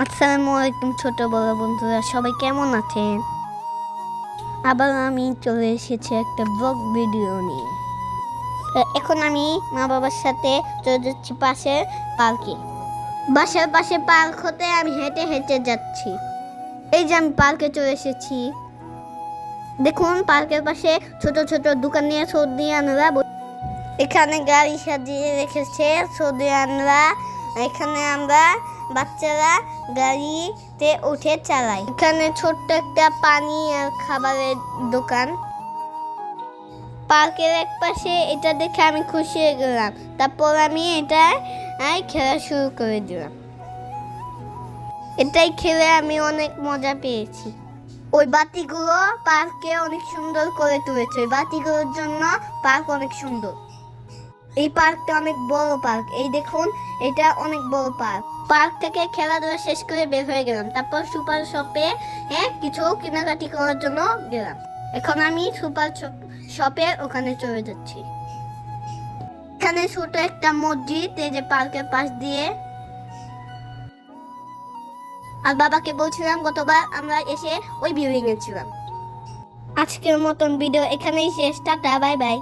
আসসালামু আলাইকুম ছোট বড় বন্ধুরা, সবাই কেমন আছেন? আবার আমি চলে এসেছি একটা ব্লগ ভিডিও নিয়ে। এখন আমি মা বাবার সাথে চলে যাচ্ছি পাশের পার্কে। বাসার পাশে পার্ক হতে আমি হেঁটে হেঁটে যাচ্ছি। এই যে আমি পার্কে চলে এসেছি। দেখুন পার্কের পাশে ছোট ছোট দোকানে সৌদিয়ানরা এখানে গাড়ি সাজিয়ে রেখেছে সৌদিয়ানরা। এখানে আমরা বাচ্চারা গাড়িতে উঠে চালাই। এখানে ছোট্ট একটা পানি আর খাবারের দোকান। পার্কের এক পাশে এটা দেখে আমি খুশি হয়ে গেলাম। তারপর আমি এটা খেলা শুরু করে দিলাম। এটাই খেলে আমি অনেক মজা পেয়েছি। ওই বাতিগুলো পার্কে অনেক সুন্দর করে তুলেছে। ওই বাতিগুলোর জন্য পার্ক অনেক সুন্দর। এই পার্কটা অনেক বড় পার্ক। এই দেখুন, এটা অনেক বড় পার্ক। পার্ক থেকে খেলাধুলা শেষ করে বের হয়ে গেলাম। তারপর সুপার শপে কিছু কেনাকাটি করার জন্য গেলাম। এখন আমি সুপার শপে ওখানে চলে যাচ্ছি। এখানে ছোট একটা মসজিদ, এই যে পার্কের পাশ দিয়ে। আর বাবাকে বলছিলাম গতবার আমরা এসে ওই বিল্ডিং এ ছিলাম। আজকের মতন ভিডিও এখানেই শেষ। Tata, bye bye.